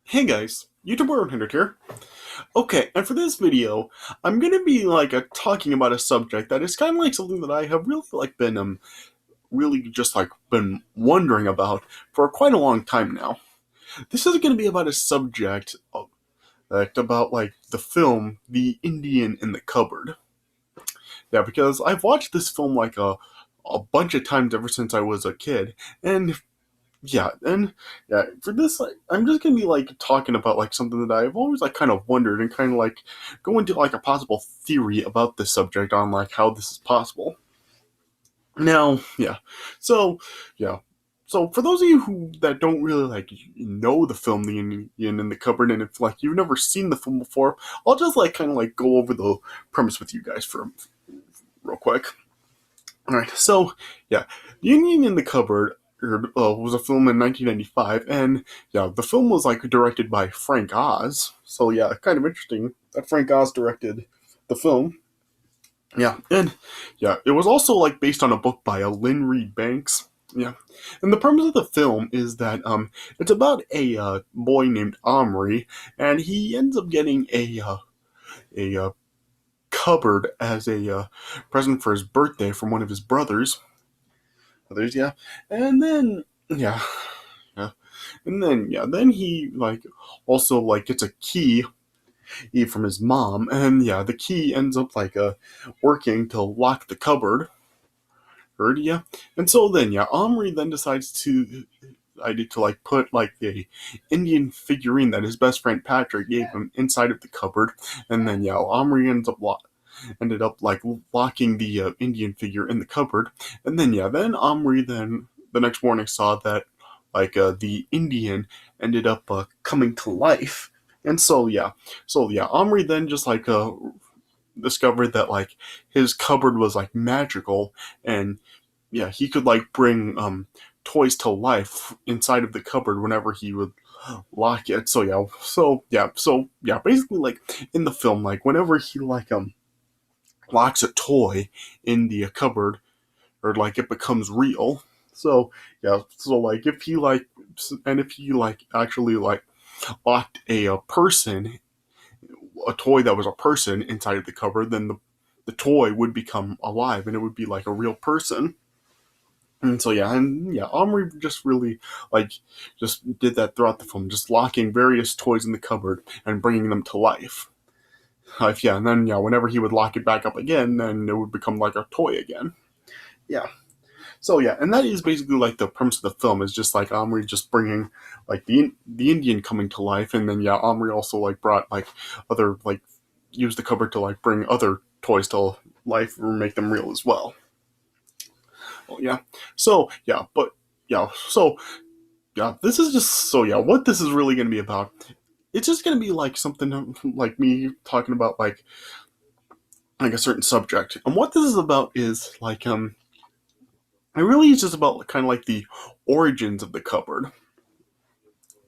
Hey guys, YouTuber 100 here. Okay, and for this video, I'm gonna be talking about a subject that is kind of like something that I have really been really just been wondering about for quite a long time now. This is gonna be about a subject about the film The Indian in the Cupboard. Yeah, because I've watched this film a bunch of times ever since I was a kid, and for this, I'm just gonna be talking about something that I've always kind of wondered and kind of go into a possible theory about this subject on how this is possible. Now, so yeah, so for those of you who that don't really know the film The Indian in the Cupboard, and if you've never seen the film before, I'll just kind of go over the premise with you guys for real quick. All right, so yeah, The Indian in the Cupboard was a film in 1995, and the film was directed by Frank Oz. So yeah, kind of interesting that Frank Oz directed the film. Yeah, and it was also based on a book by Lynn Reed Banks. Yeah, and the premise of the film is that it's about a boy named Omri, and he ends up getting a cupboard as a present for his birthday from one of his brothers. Yeah, and then yeah, yeah, then he also gets a key from his mom, and the key ends up working to lock the cupboard. Heard yeah, and so then Omri then decides to. I did to put a Indian figurine that his best friend Patrick gave him inside of the cupboard, and then Omri ended up locking the Indian figure in the cupboard, and then then Omri then the next morning saw that the Indian ended up coming to life, and Omri then just discovered that his cupboard was magical, and he could bring toys to life inside of the cupboard whenever he would lock it. Basically in the film, whenever he locks a toy in the cupboard, or it becomes real. So if he if he actually locked a person, a toy that was a person inside of the cupboard, then the toy would become alive and it would be a real person. And so Omri just really like just did that throughout the film, just locking various toys in the cupboard and bringing them to life. And then whenever he would lock it back up again, then it would become like a toy again. Yeah. So and that is basically the premise of the film, is just Omri just bringing the Indian coming to life, and then Omri also brought other used the cupboard to bring other toys to life or make them real as well. Oh yeah. So but so this is just what this is really going to be about. It's just going to be something me talking about a certain subject, and what this is about is it really is just about kind of the origins of the cupboard,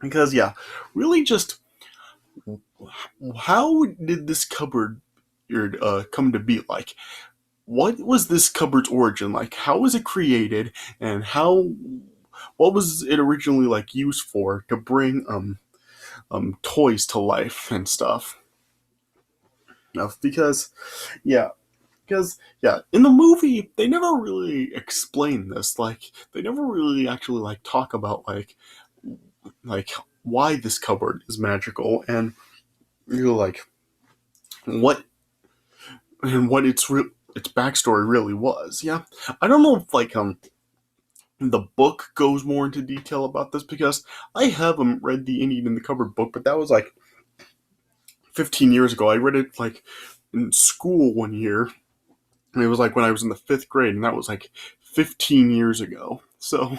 because really just how did this cupboard come to be what was this cupboard's origin how was it created, and what was it originally used for to bring toys to life and stuff. Because yeah in the movie they never really explain this, they never really actually talk about like why this cupboard is magical, and like what what its backstory really was. I don't know if the book goes more into detail about this, because I haven't read the Indian in the Cupboard book, but that was 15 years ago. I read it in school one year, and it was when I was in the fifth grade, and that was 15 years ago. So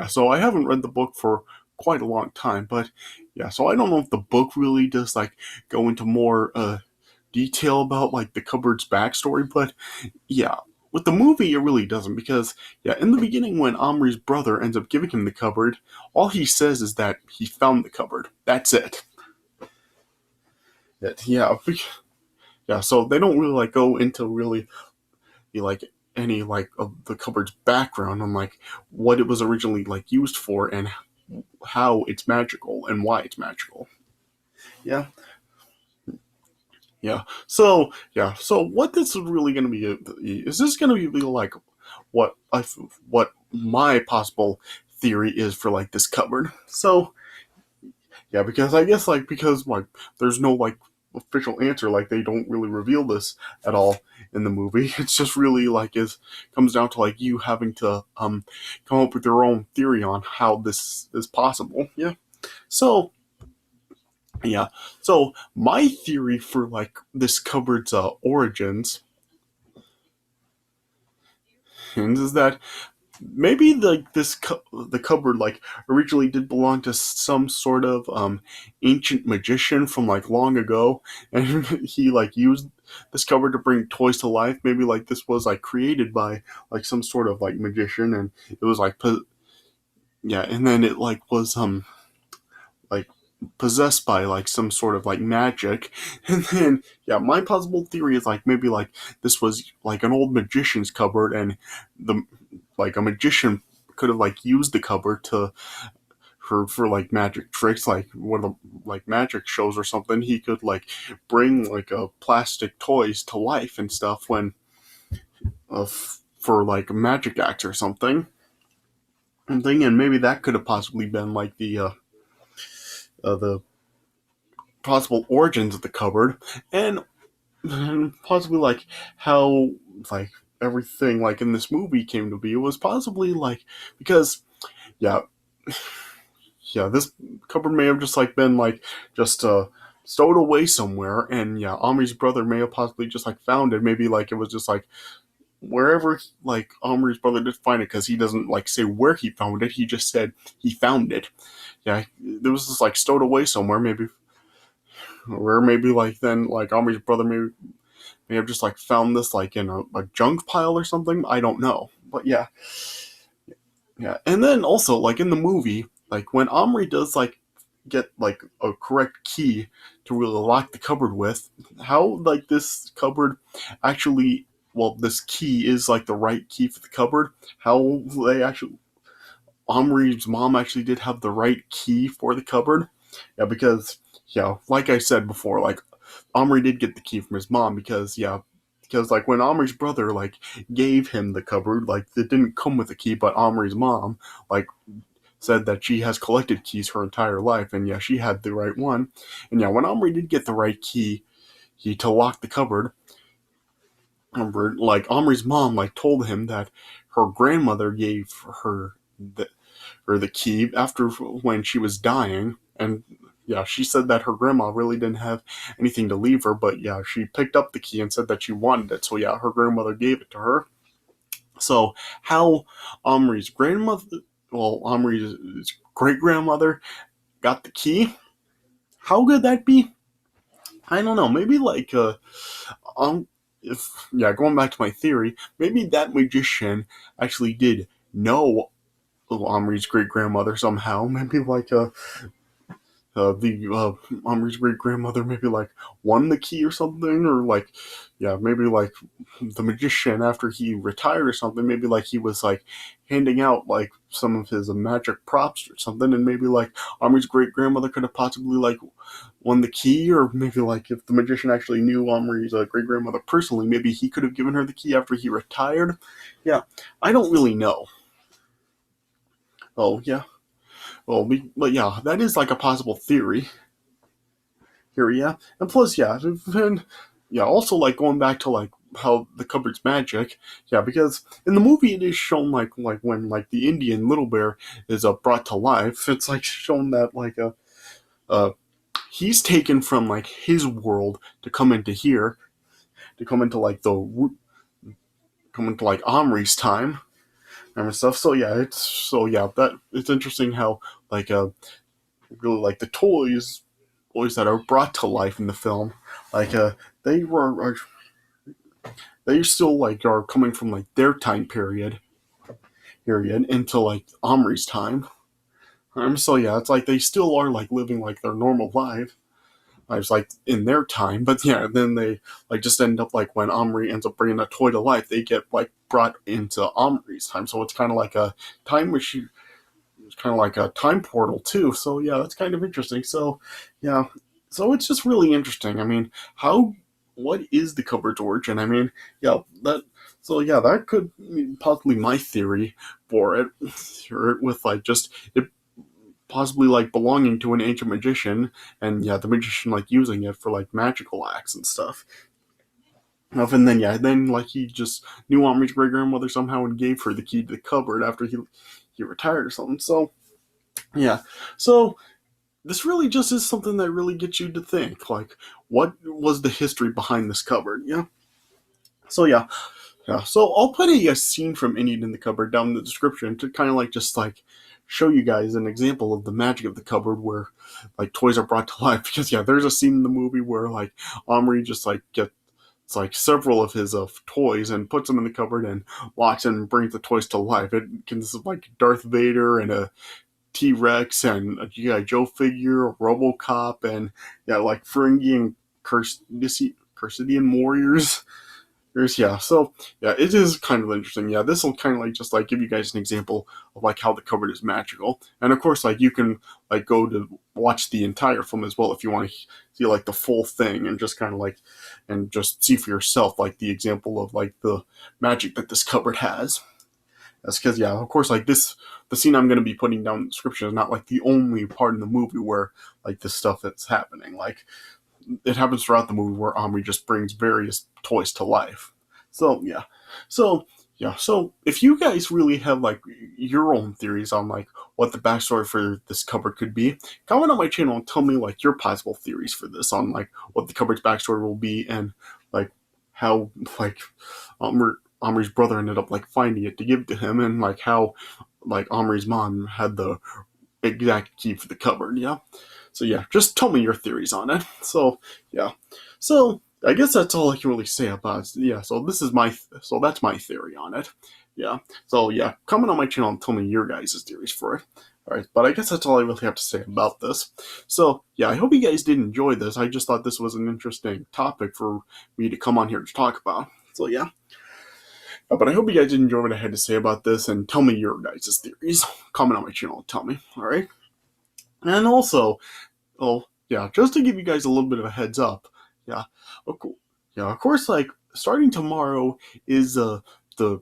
so I haven't read the book for quite a long time, but so I don't know if the book really does go into more detail about the cupboard's backstory, but with the movie it really doesn't, because in the beginning, when Omri's brother ends up giving him the cupboard, all he says is that he found the cupboard. That's it. Yeah, so they don't really go into really any of the cupboard's background on what it was originally used for, and how it's magical and why it's magical. Yeah, yeah. So what this is really going to be is this going to be like what I what my possible theory is for like this cupboard. So yeah, because I guess like because like there's no like official answer, like they don't really reveal this at all in the movie. It's just really like is comes down to like you having to come up with your own theory on how this is possible. Yeah. So yeah. So my theory for like this cupboard's origins is that maybe the cupboard like originally did belong to some sort of ancient magician from like long ago, and he like used this cupboard to bring toys to life. Maybe like this was like created by like some sort of like magician, and it was like yeah, and then it like was like possessed by like some sort of like magic. And then yeah, my possible theory is like maybe like this was like an old magician's cupboard, and the like a magician could have like used the cupboard to for like magic tricks, like one of the like magic shows or something. He could like bring like a plastic toys to life and stuff when for like magic acts or something. And maybe that could have possibly been like the possible origins of the cupboard, and possibly like how like everything like in this movie came to be. It was possibly like because yeah, yeah, this cupboard may have just like been like just stowed away somewhere, and yeah, Omri's brother may have possibly just like found it. Maybe like it was just like wherever like Omri's brother did find it, because he doesn't like say where he found it. He just said he found it. Yeah, it was just like stowed away somewhere. Maybe where maybe like then like Omri's brother may have just like found this like in a junk pile or something. I don't know, but yeah, yeah. And then also like in the movie, like when Omri does like get like a correct key to really lock the cupboard with, how like this cupboard actually, well, this key is like the right key for the cupboard. How they actually Omri's mom actually did have the right key for the cupboard. Yeah, because yeah, like I said before, like Omri did get the key from his mom, because yeah, because like when Omri's brother like gave him the cupboard, like it didn't come with a key, but Omri's mom like said that she has collected keys her entire life, and yeah, she had the right one. And yeah, when Omri did get the right key, he to lock the cupboard, like Omri's mom like told him that her grandmother gave her the the key after when she was dying. And yeah, she said that her grandma really didn't have anything to leave her, but yeah, she picked up the key and said that she wanted it. So yeah, her grandmother gave it to her. So how Omri's grandmother, well, Omri's great grandmother got the key? How could that be? I don't know. Maybe like if yeah, going back to my theory, maybe that magician actually did know Omri's great grandmother somehow. Maybe like the Omri's great grandmother maybe like won the key or something, or like yeah, maybe like the magician after he retired or something, maybe like he was like handing out like some of his magic props or something, and maybe like Omri's great grandmother could have possibly like won the key, or maybe like if the magician actually knew Omri's great grandmother personally, maybe he could have given her the key after he retired. Yeah, I don't really know. Oh yeah. Well, but yeah, that is like a possible theory here, yeah. And plus, yeah, and yeah, also like going back to like how the cupboard's magic, yeah, because in the movie it is shown like when like the Indian little bear is brought to life, it's like shown that like uh he's taken from like his world to come into here, to come into like come into like Omri's time and stuff. So yeah, that it's interesting how like really like the toys that are brought to life in the film, like they were they still like are coming from like their time period into like Omri's time. So yeah, it's like they still are like living like their normal lives like in their time, but yeah, then they like just end up like when Omri ends up bringing a toy to life, they get like brought into Omri's time. So it's kind of like a time machine, it's kind of like a time portal too. So yeah, that's kind of interesting. So yeah, so it's just really interesting. I mean, how what is the cupboard's origin? I mean, yeah, that so yeah, that could be possibly my theory for it, or with like just it possibly like belonging to an ancient magician, and yeah, the magician like using it for like magical acts and stuff. And then yeah, then like he just knew Omri's great grandmother somehow and gave her the key to the cupboard after he retired or something. So yeah, so this really just is something that really gets you to think like, what was the history behind this cupboard? Yeah. So yeah, yeah. So I'll put a scene from Indian in the Cupboard down in the description to kind of like just like show you guys an example of the magic of the cupboard where like toys are brought to life. Because yeah, there's a scene in the movie where like Omri just like gets like several of his toys and puts them in the cupboard and locks and brings the toys to life. It consists of like Darth Vader and a T-Rex and a G.I. Joe figure, a RoboCop, and yeah, like Ferengi and Cursidian warriors. Yeah, so yeah, it is kind of interesting. Yeah, this will kind of like just like give you guys an example of like how the cupboard is magical, and of course, like you can like go to watch the entire film as well if you want to see like the full thing and just kind of like and just see for yourself like the example of like the magic that this cupboard has. That's because yeah, of course, like the scene I'm going to be putting down in the description is not like the only part in the movie where like this stuff that's happening. Like it happens throughout the movie where Omri just brings various toys to life. So yeah, so yeah, so if you guys really have like your own theories on like what the backstory for this cupboard could be, comment on my channel and tell me like your possible theories for this on like what the cupboard's backstory will be and like how like Omri's brother ended up like finding it to give to him and like how like Omri's mom had the exact key for the cupboard. Yeah. So yeah, just tell me your theories on it. So yeah, so I guess that's all I can really say about it. Yeah, so so that's my theory on it. Yeah, so yeah, comment on my channel and tell me your guys' theories for it. All right, but I guess that's all I really have to say about this. So yeah, I hope you guys did enjoy this. I just thought this was an interesting topic for me to come on here to talk about. So yeah. But I hope you guys did enjoy what I had to say about this and tell me your guys' theories. Comment on my channel and tell me, alright? And also, oh yeah, just to give you guys a little bit of a heads up, yeah, of course, like starting tomorrow is the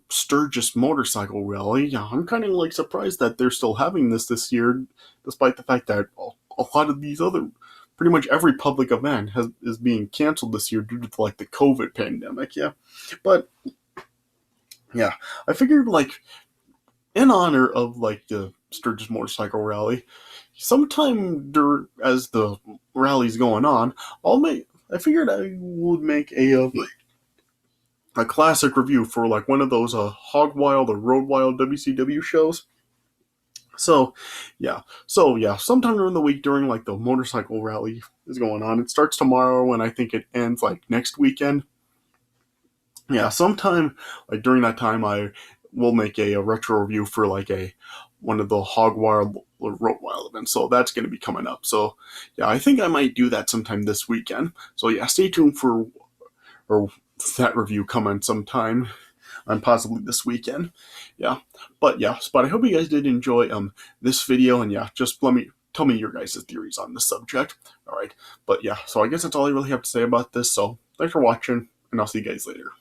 Sturgis motorcycle rally. Yeah, I'm kind of like surprised that they're still having this year, despite the fact that a lot of these other, pretty much every public event is being canceled this year due to like the COVID pandemic. Yeah, but yeah, I figured like in honor of like the Sturgis motorcycle rally, sometime as the rally's going on, I figured I would make a classic review for like one of those Hog Wild or Road Wild WCW shows. So yeah, sometime during the week during like the motorcycle rally is going on. It starts tomorrow and I think it ends like next weekend. Yeah, sometime like during that time I will make a retro review for like a one of the Hog Wild or Road Wild events. So that's going to be coming up. So yeah, I think I might do that sometime this weekend. So yeah, stay tuned for or that review coming sometime and possibly this weekend. Yeah, but I hope you guys did enjoy this video and yeah, just tell me your guys' theories on this subject. All right, but yeah, so I guess that's all I really have to say about this. So thanks for watching, and I'll see you guys later.